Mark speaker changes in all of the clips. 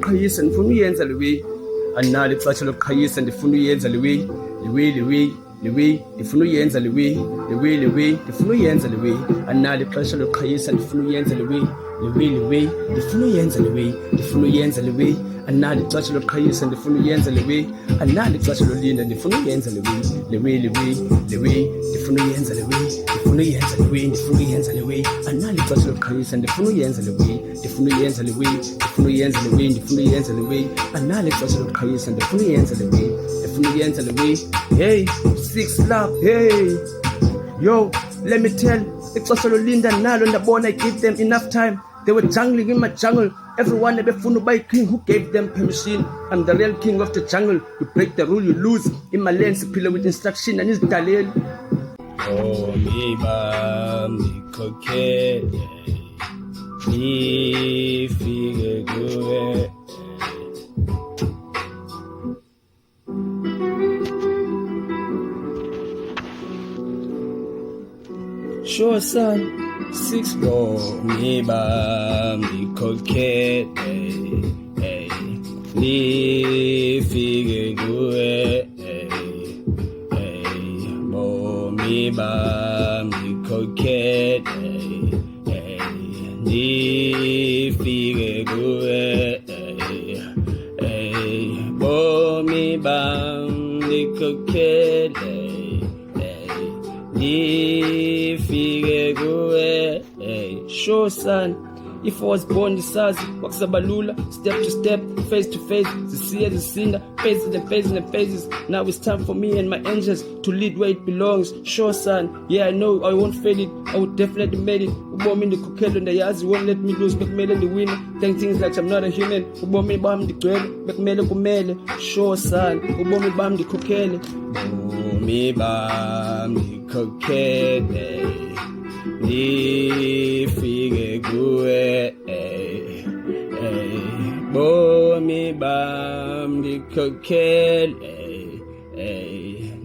Speaker 1: Qhayisa ndifuna uyenza le way. Analo ixesha lokuqhayisa ndifuna uyenza le way. Ndifuna uyenza le way. Ndifuna uyenza le way. Analo ixesha lokuqhayisa ndifuna uyenza le way. Ndifuna uyenza le way. Ndifuna uyenza le way. Analo ixesha lokuqhayisa ndifuna uyenza le way. Analo ixesha lolinda ndifuna uyenza le way. Ndifuna uyenza le way. Ndifuna uyenza le way. Ndifuna uyenza le way. Analo ixesha lokuqhayisa ndifuna uyenza le way. Ndifuna uyenza le way. Ndifuna uyenza le way. Ndifuna uyenza le way. Analo ixesha lokuqhayisa ndifuna uyenza le way. Ndifuna uyenza le way. Hey, Six Love, hey. Yo, let me tell, ixesha lolinda nalo ndabona I give them enough time. They were jungling in my jungle. Everyone ebefuna uba king, who gave them permission? I'm the real king of the jungle. You break the rule, you lose. In my lane, siphila with instruction and izidaleli.
Speaker 2: Oh, miba mikhokhele nifike kuwe. Sure son, Six go miba mikhokhele nifike kuwe. Miba mikhokhele nifike kuwe. Miba mikhokhele nifike kuwe. Sure son, if I was born disazi wakusabalula, step to step, face to face, zisiya zisinda, phases and phases and phases. Now it's time for me and my angels to lead where it belongs. Sure son, yeah I know I won't fail it, I would definitely make it. Ubomi ndikhokhele ndayazi won't let me lose, bekumele ndiwine. Think things like I'm not a human. Ubomi bami ndigcwele, bekumele kumele. Sure son, ubomi bami ndikhokhele. Ubomi bami ndikhokhele nifike kuwe. Bomi bam ndikhokhele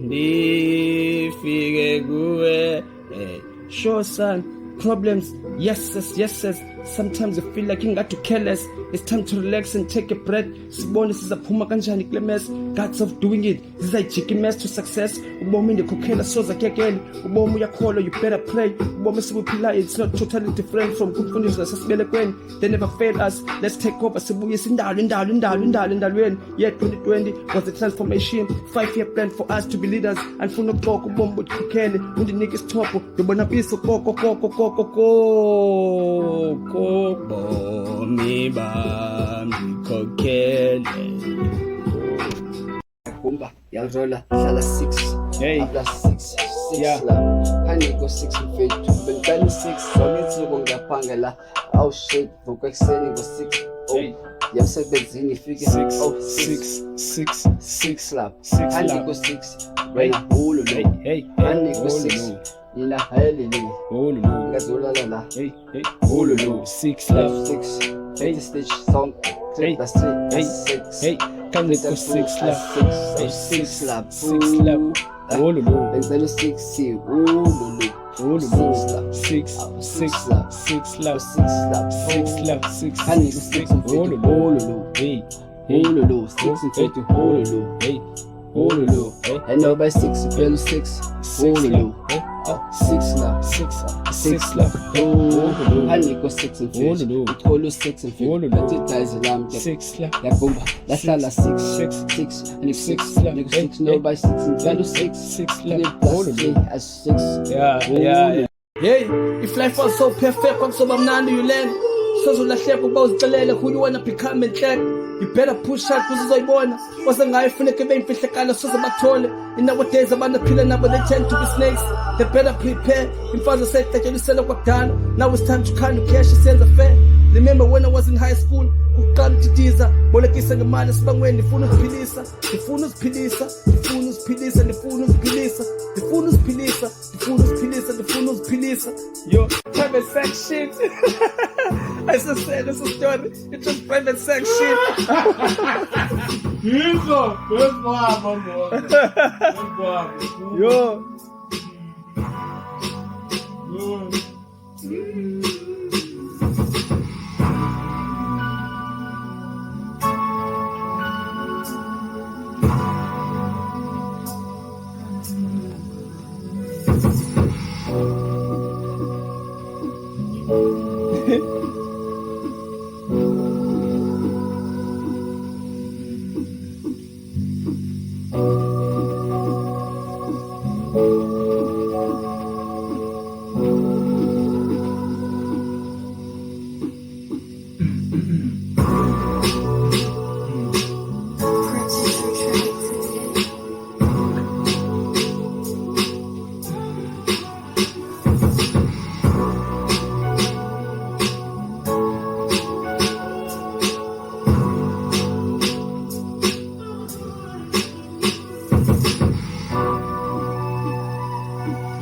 Speaker 2: nifike kuwe. Sure son, problems, yes. Sometimes you feel like you got to careless. It's time to relax and take a breath. Sibone sizaphuma kanjani kule mess. Guts of doing it, zizayijika mess to success. Ubomi ndikhokhela soza kekele. Ubomi uyakholwa, you better pray. Ubomi sibuphila, it's not totally different from kumfundisi zasesibelekweni. They never failed us, let's take over. Sibuyisa indalweni. Yeah, 2020 was the transformation. 5-year plan for us to be leaders. Andifuna ukuxoka ubomi bundikhokhele. Undinike isithopho, ndibona biso koko. Bomi bami ndikhokhele.
Speaker 3: Kumba, yalrola, hlala 6.
Speaker 2: Hey.
Speaker 3: Abla 6
Speaker 2: Yeah.
Speaker 3: la. Kaniko 6 mfethu. Bengicela 6, somithi kungaphangela. Oh shit, vuka ekseni ngo 6. Oh.
Speaker 2: Hey.
Speaker 3: Yamsebenzini ifike. Oh 6 la. Kaniko 6. Wena hulu lo. Kaniko 6. Ila hayeli.
Speaker 2: Hulu.
Speaker 3: Ngazulala la.
Speaker 2: Hulu. 6 love.
Speaker 3: 6. Hey, stage song. That's 3. That's 6.
Speaker 2: Kaniko 6 love.
Speaker 3: 6 love.
Speaker 2: 6 love. Hulu.
Speaker 3: Bengicela 6 si. Hulu. 6 love.
Speaker 2: 6 love. 6
Speaker 3: Kaniko 6 mfethu. Hulu. Hulu. 6 mfethu. Hulu. And nobody 6 fell 6. Hulu. 6 love. 6 love. Kaniko 6 mfethu. Utholo 6 mfethu. Bathi days lam.
Speaker 2: 6 love.
Speaker 3: Yakumba. Lahlala 6. And 6 nobody 6 mfethu. 6
Speaker 2: love.
Speaker 3: Hulu. As 6.
Speaker 2: Yeah.
Speaker 1: Hey, if life was so perfect, kwakuzoba mnandi you learn. Sozulahleka uba uzixelele who you wanna become and track. You better push hard kuze uzoyibona. Wasengayo funeka beyimfihlakalo soze bathole. In nowadays abantu phila nabo they tend to be snakes. They better prepare. Imfazo seyihlatsheliselwe kwakudala. Now it's time to count your cash isenza fair. Remember when I was in high school, kuqala utitiza, bolekisa ngemali esibangweni, ndifuna ukuziphilisa. Yo, private sex shit. I just said this is story. It's just private sex shit. Yo.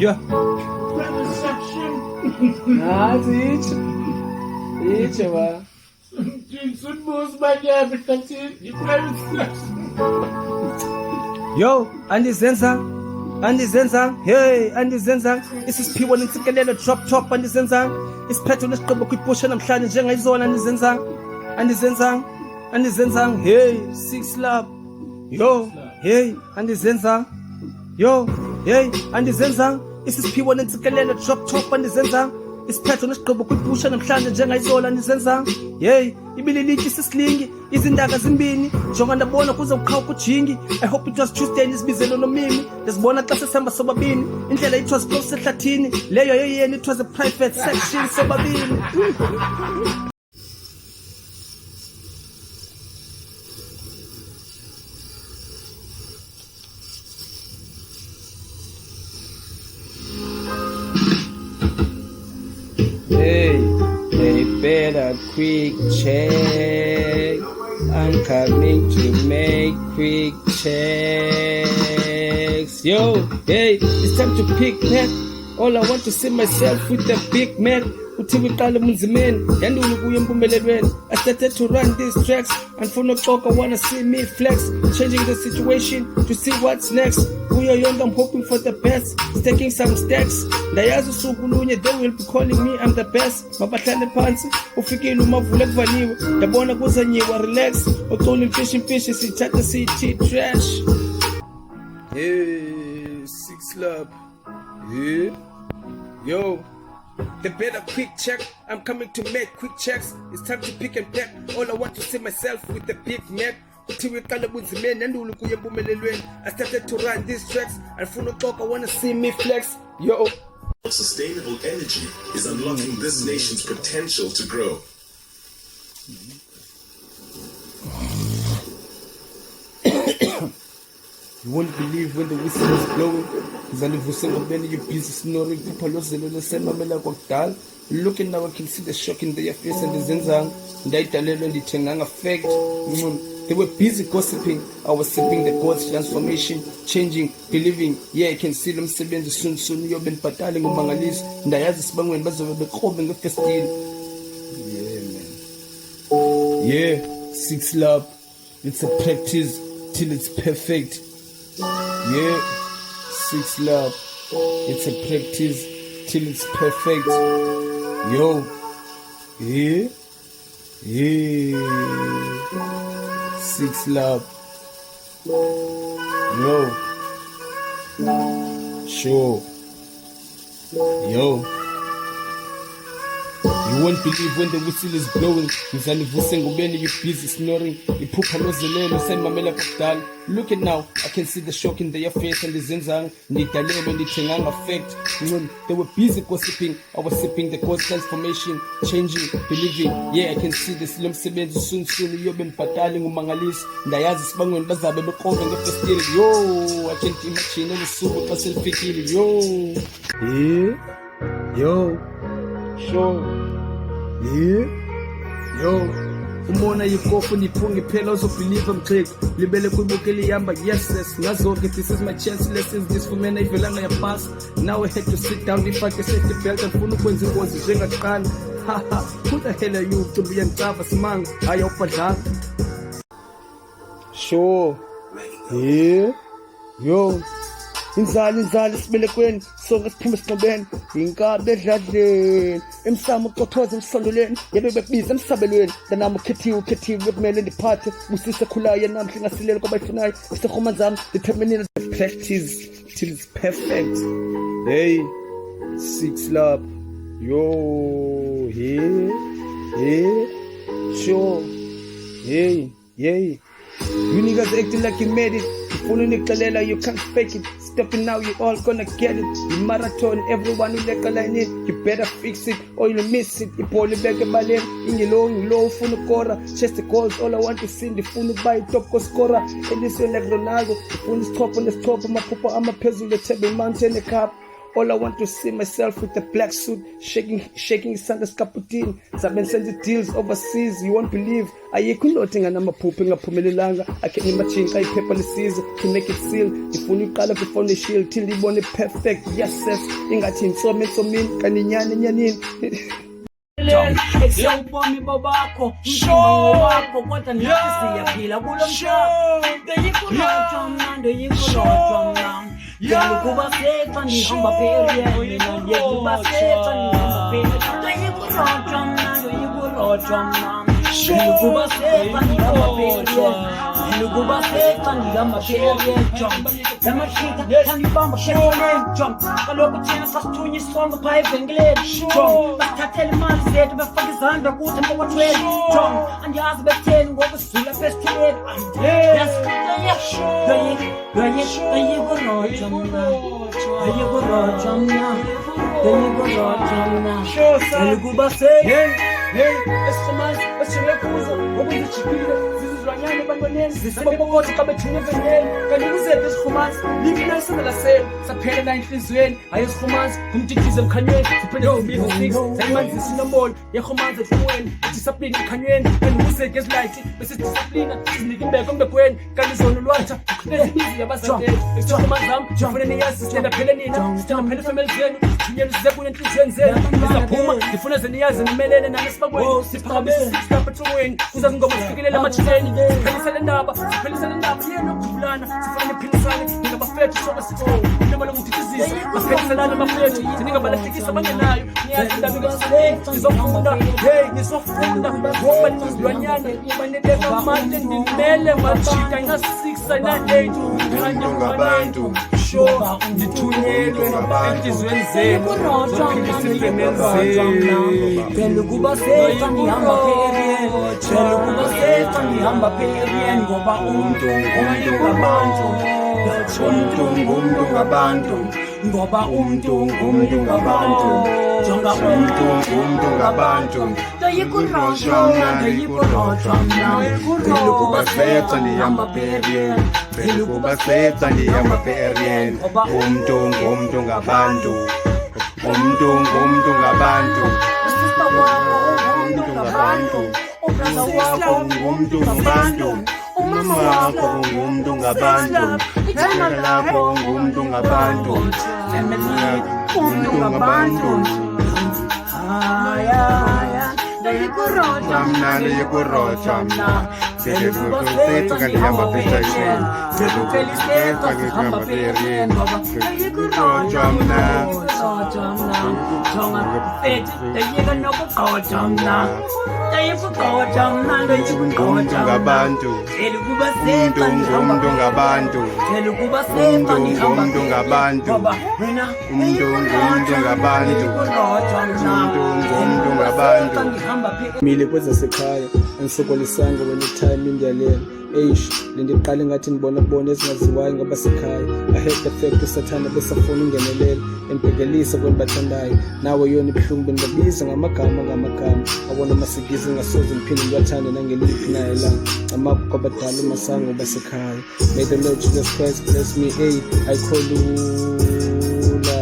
Speaker 2: Yeah.
Speaker 3: Itcho ba.
Speaker 2: Yo, andizenza, hey, andizenza, isisiphiwo nentsikelelo drop, andizenza, isiphetho nesiqobo kwipusha namhlanje njengayizona, andizenza, hey, 6 Love, yo, hey, andizenza, yo, hey, andizenza, isisiphiwo nentsikelelo drop, andizenza, isiphetho nesigqibo kwipusha namhlanje njengayizona, andizenza, hey, ibililithi sisilingi, izindaka zimbini, jonga ndabona kuze uqhawe kujingi, I hope it was Tuesday nisibizelo nomimi, ndizibona xa sesihamba sobabini, indlela it was close ehlathini, leyo yeyeni it was a private section sobabini.
Speaker 3: Hey, they better quick check. I'm coming to make quick checks. Yo, hey, it's time to pick Mac. All I want to see myself with the Big Mac. Uthi wiqala munzimeni, yandula kuya empumelelweni. I started to run these tracks, and for no talk, I wanna see me flex. Changing the situation to see what's next. Kuyo yonke, I'm hoping for the best. Staking some stacks. Ndayazi usuku lunye, they will be calling me, I'm the best. Mabahlale phansi, ufikile umavule kuvaliwe. Ndabona kuzanyiwa, relax. Oxola imfishi, sithatha sithi trash.
Speaker 2: Hey, 6 Love, yeah, yo. They better quick check, I'm coming to make quick checks. It's time to pick and pack. All I want to see myself with the Big Mac. I started to run these tracks, and for no talk, I wanna see me flex. Yo.
Speaker 4: Sustainable energy is unlocking this nation's potential to grow.
Speaker 2: You won't believe when the whistle is blowing. You're busy snoring. Looking now, I can see the shock in their face and the zenzang. They were busy gossiping. I was sipping the God's transformation, changing, believing. Yeah, I can see them sipping the soon. You've been battling with Mangalis. And I have this bang when Bazo be covering the festival. Yeah, man. Yeah, 6 Love. It's a practice till it's perfect. Yeah, 6 Love. It's a practice till it's perfect. Yo. Yeah. 6 Love. Yo. Sure. Yo. You won't believe when the whistle is blowing. You're busy snoring. Look at now, I can see the shock in their face and the zenzang. Effect. They were busy gossiping. I was sipping the God's transformation, changing, believing. Yeah, I can see the slim sebenzi soon. You've been battling with Mangalis. Ndayazi sibangweni bazabe beqonga ngefestile. Yo, I can't imagine usuku xa selifikile. Yo. Yeah. Yo. Sure. Yeah. Yo. Umona yikofu niphunga iphela uzobelieve mxhego libele kwibukeli yamba yes ngazoke this is my chance lessons this for men ivelanga yapass now I had to sit down ifake safety belt andifuna ukwenza ingozi njengaqala haha who the hell are you to be ngicava simanga ayawubhadlanga sure yeah yo inzali sibelekweni sonke siphume sinqobeni inkabe edladleni emsamo uqothoza emsondoleni yabe bekubiza emsabelweni ndanami ukhethiwe bekumele ndiphathe busise khulayo namhla ngasilela kwabayifunayo isehoma zami determined practice till it's perfect. Hey, 6 Love. Yo, hey, sure, hey. You niggas acting like you made it. You can't fake it. Stopping now, you all gonna get it. You marathon, everyone who like a line it. You better fix it or you'll miss it. You pull it back a ballet. In your low, phone kora. Chest the calls, all I want to see. The phone by top scorer. And this is like Ronaldo. The phone is top on the top of my papa. I'm a peasant, the table mountain, the cup.
Speaker 3: All I want to see myself with a black suit, shaking isandla sikaputini. Zabe senze deals overseas, you won't believe. Ayikho indoda nganamaphupho engaphumelelanga. Akhe imachinka iphepha lesizo to make it seal. Ifuna iqala before the shield till ibone perfect. Yes, ingathi insome ensomini kaninyane nyanini.
Speaker 5: Ubomi babakho umzimba wakho kodwa nathi siyaphila kulo mhlaba ndoyikurojwa mna ndoyikurojwa mna ndokuba sexa ndihamba pherieni ndokuba sexa ndihamba pherieni ndoyikurojwa mna ndoyikurojwa mna ndokuba sexa ndihamba pherieni ndokuba sexa ndihamba pherieni zamashika thandibamba pherieni kaloku thina sasithunya isongo phaa evenkileni basithathela imali zethu befaka izandla kuthi empokothweni andiyazi bekutheni ngoku sidlula apha esithileni ndoyikurojwa mna ndoyikurojwa mna ndoyikurojwa mna ndokuba sexa
Speaker 3: Esimazi esingekuzo okuzijikile zizizilwanyana ebantwaneni zisebabokothi xa bethuna evenkeni kanti kuzethu isihumazi liphina isandla senu saphelela enhliziyweni hayi isihumazi ngumdidize emkhanyweni siphinde zibize 6 zayimanzisa inombolo yehumazi ehlungweni idisciplini emkhanyweni kanti kuzeke ezilayithi besidisciplina sizinike imbeko embekweni kanti zona ulwatsha ezibizi yabazanteli isihumazi zam ndifune niyazi sitenda phele nina sitenda phele efemeli zenu zinyelu zize kunye enhliziyweni zenu ndizaphuma ndifuna zeniyazi nimelene nani siphakamisa silapha ehlungweni kuzazi ingoma zifikelela amathileni siphelisa le ndaba yena okuvulana sifane nephilisane ningabafethu soba sitho inobala ngudidizisa bapheliselana abafethu ziningabalahlekisa abangenayo niyazi indaba ikasileyi ngizofunda ngizofunda ngoba nizilwanyana banebeka amande ndimele majika ina-6 ayina-8 khanye ngabantu sure ndithunyelwe enhliziyweni zenu zophilisa ifemeli zenu
Speaker 5: Tell kuba sexa ndihamba pherieni Tell kuba sexa ndihamba pherieni ngoba umuntu ngabantu
Speaker 1: umuntu ngabantu
Speaker 5: ngoba umuntu ngabantu jonga
Speaker 1: umuntu ngabantu
Speaker 5: ndoyikurojwa mna Tell kuba sexa ndihamba pherieni
Speaker 1: Tell kuba sexa ndihamba pherieni umuntu ngabantu umuntu ngabantu
Speaker 5: ubrother wakho
Speaker 1: ngumuntu ngabantu umama wakho ngumuntu ngabantu ithanda lakho ngumuntu ngabantu
Speaker 5: family umuntu ngabantu
Speaker 1: ndoyikurojwa mna Sexa ngihamba pherieni Sexa ngihamba pherieni ndoyikurojwa mna umuntu ngabantu umuntu ngabantu umuntu ngabantu umuntu ngabantu umuntu ngabantu
Speaker 3: mile kwezasekhaya angisokolisanga wena time indiyalela lendiqale ngathi ndibona ezingaziwayo ngabasekhaya I hate the fact usathana besafuna ungenelela embhekelisa kwenibathandayo nawe yona ibuhlungu bendibabiza ngamagama abona amasikizi ngasoze ndiphinde ndibathande nangeliphi nayo langa amapho kwabadala umasango basekhaya may the Lord Jesus Christ bless me ayikholula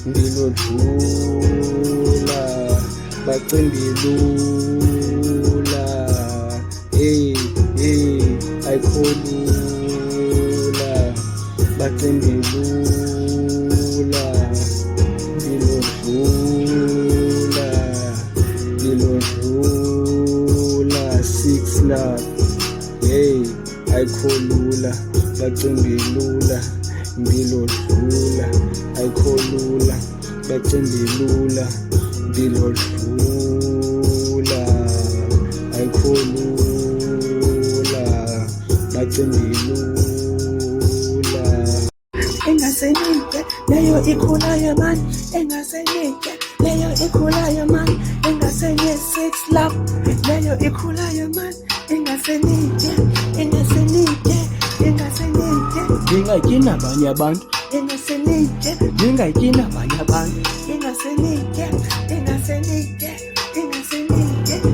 Speaker 3: ndilodlula bacimbilula ayikholula bacimbilula ndilodlula 6 love ayikholula bacimbilula ndilodlula ayikholula bacimbilula ndilodlula ayikholula bacimbilula
Speaker 6: engasenike leyo ikhulayo man engasenike leyo ikhulayo man engasenye 6 love leyo ikhulayo man engasenike
Speaker 3: ndingayityi nabanye abantu
Speaker 6: engasenike
Speaker 3: ndingayityi nabanye abantu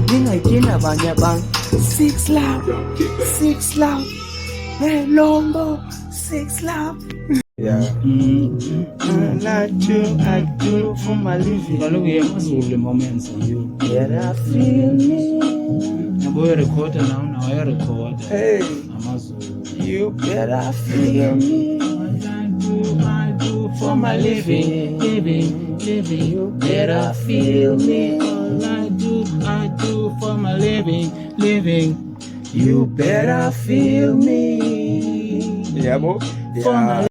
Speaker 3: ndingayityi nabanye abantu
Speaker 6: 6 love helombo 6 love
Speaker 1: Yeah.
Speaker 3: All I do for my living.
Speaker 5: kaloku yemazulu moments you
Speaker 3: Better feel me.
Speaker 5: yabo uyarekhoda nawe wayarekhoda
Speaker 3: Hey,
Speaker 5: amazulu
Speaker 3: you better feel me.
Speaker 5: I do for my living, living. You better feel me. All I do for my living.
Speaker 3: You better feel me.
Speaker 1: Yeah, boy.
Speaker 5: For my